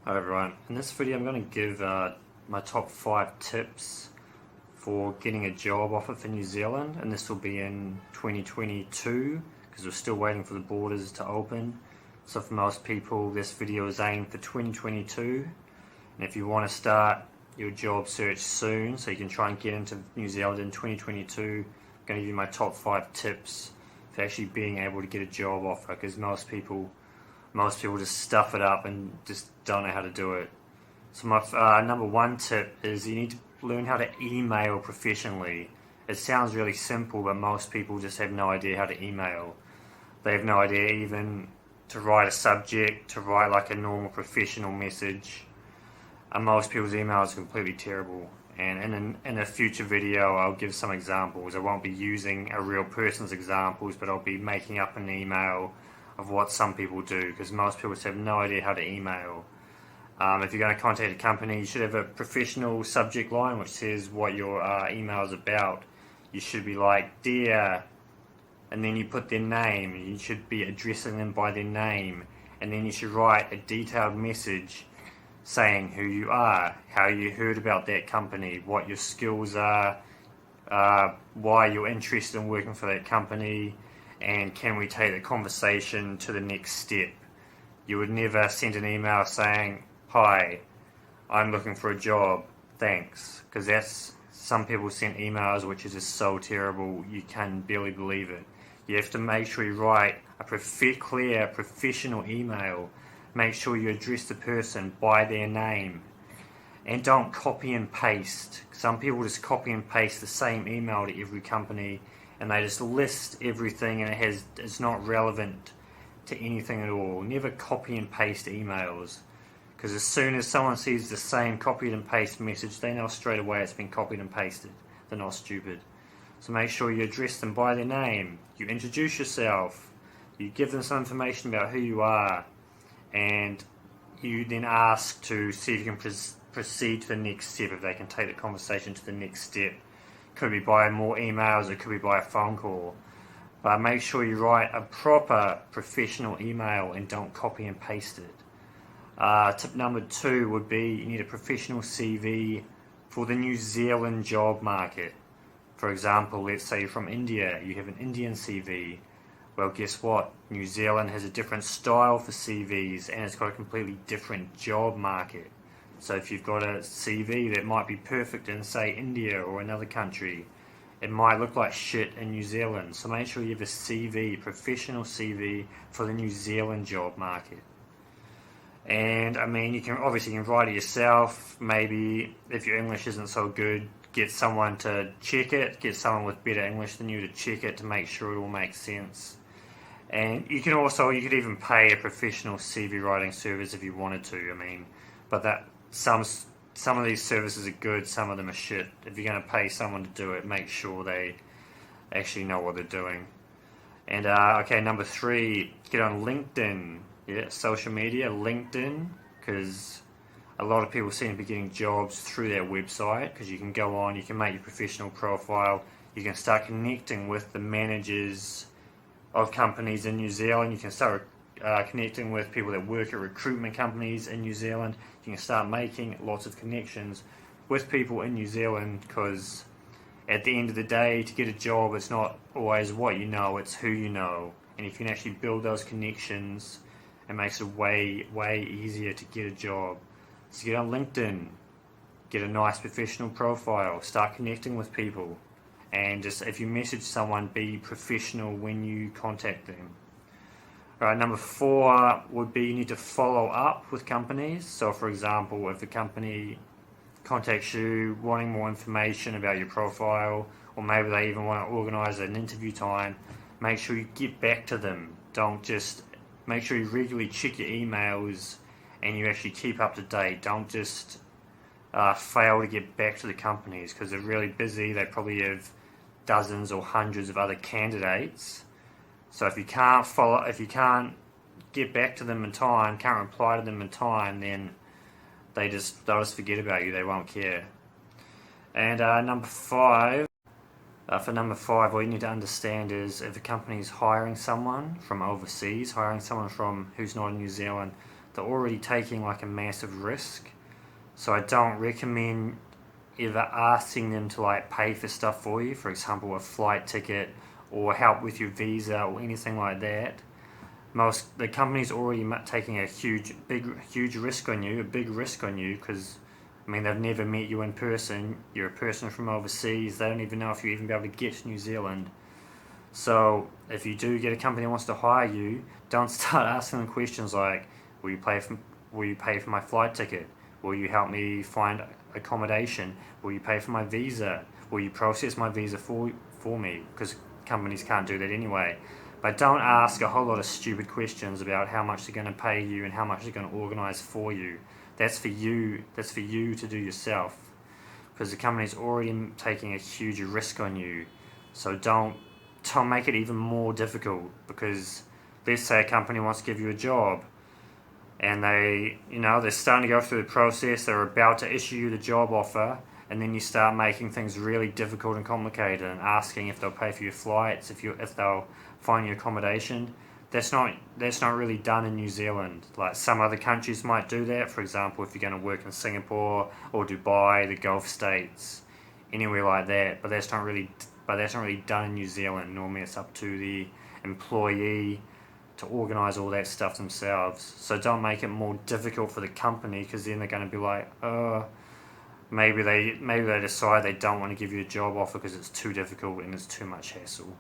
Hi everyone, in this video I'm going to give my top 5 tips for getting a job offer for New Zealand, and this will be in 2022 because we're still waiting for the borders to open. So for most people this video is aimed for 2022, and if you want to start your job search soon so you can try and get into New Zealand in 2022, I'm going to give you my top 5 tips for actually being able to get a job offer, because most people just stuff it up and just don't know how to do it. So my number 1 tip is you need to learn how to email professionally. It sounds really simple, but most people just have no idea how to email. They have no idea even to write a subject, to write like a normal professional message. And most people's emails are completely terrible. And in a future video I'll give some examples. I won't be using a real person's examples, but I'll be making up an email of what some people do, because most people just have no idea how to email. If you're going to contact a company, you should have a professional subject line which says what your email is about. You should be like, "Dear," and then you put their name. You should be addressing them by their name, and then you should write a detailed message saying who you are, how you heard about that company, what your skills are, why you're interested in working for that company, and can we take the conversation to the next step. You would never send an email saying, "Hi, I'm looking for a job, thanks," because some people send emails which is just so terrible you can barely believe it. You have to make sure you write a clear, professional email. Make sure you address the person by their name, and don't copy and paste. Some people just copy and paste the same email to every company, and they just list everything, and it's not relevant to anything at all. Never copy and paste emails, because as soon as someone sees the same copied and paste message, they know straight away it's been copied and pasted. They're not stupid. So make sure you address them by their name. You introduce yourself. You give them some information about who you are, and you then ask to see if you can proceed to the next step, if they can take the conversation to the next step. Could be by more emails, it could be by a phone call. But make sure you write a proper professional email and don't copy and paste it. Tip number 2 would be you need a professional CV for the New Zealand job market. For example, let's say you're from India, you have an Indian CV. Well, guess what? New Zealand has a different style for CVs, and it's got a completely different job market. So if you've got a CV that might be perfect in, say, India or another country, it might look like shit in New Zealand. So make sure you have a CV, professional CV for the New Zealand job market. And I mean, you can write it yourself. Maybe if your English isn't so good, get someone to check it. Get someone with better English than you to check it to make sure it all makes sense. And you could even pay a professional CV writing service if you wanted to. I mean, but some of these services are good, some of them are shit. If you're going to pay someone to do it, make sure they actually know what they're doing. And okay, number 3, get on LinkedIn. Yeah, social media, LinkedIn, because a lot of people seem to be getting jobs through their website, because you can go on, you can make your professional profile, you can start connecting with the managers of companies in New Zealand, you can start connecting with people that work at recruitment companies in New Zealand. You can start making lots of connections with people in New Zealand, because at the end of the day, to get a job, it's not always what you know, it's who you know. And if you can actually build those connections, it makes it way, way easier to get a job. So get on LinkedIn, get a nice professional profile, start connecting with people, and just if you message someone, be professional when you contact them. Right, number 4 would be you need to follow up with companies. So for example, if a company contacts you wanting more information about your profile, or maybe they even want to organise an interview time, make sure you get back to them. Make sure you regularly check your emails and you actually keep up to date. Don't just fail to get back to the companies, because they're really busy. They probably have dozens or hundreds of other candidates. So if you can't get back to them in time, can't reply to them in time, then they'll just forget about you. They won't care. And for number 5, what you need to understand is if a company is hiring someone from overseas, hiring someone who's not in New Zealand, they're already taking like a massive risk. So I don't recommend ever asking them to like pay for stuff for you, for example a flight ticket or help with your visa or anything like that. The company's already taking a huge risk on you, because I mean they've never met you in person. You're a person from overseas. They don't even know if you even be able to get to New Zealand. So if you do get a company that wants to hire you, don't start asking them questions like, will you pay for my flight ticket? Will you help me find accommodation? Will you pay for my visa? Will you process my visa for me? Because companies can't do that anyway. But don't ask a whole lot of stupid questions about how much they're going to pay you and how much they're going to organise for you. That's for you. That's for you to do yourself. Because the company's already taking a huge risk on you. So don't make it even more difficult. Because let's say a company wants to give you a job, and they're starting to go through the process, they're about to issue you the job offer, and then you start making things really difficult and complicated and asking if they'll pay for your flights, if they'll find you accommodation. That's not really done in New Zealand. Like some other countries might do that, for example if you're going to work in Singapore or Dubai, the Gulf states, anywhere like that, but that's not really done in New Zealand. Normally it's up to the employee to organise all that stuff themselves. So don't make it more difficult for the company, because then they're going to be like, maybe they decide they don't want to give you a job offer because it's too difficult and it's too much hassle.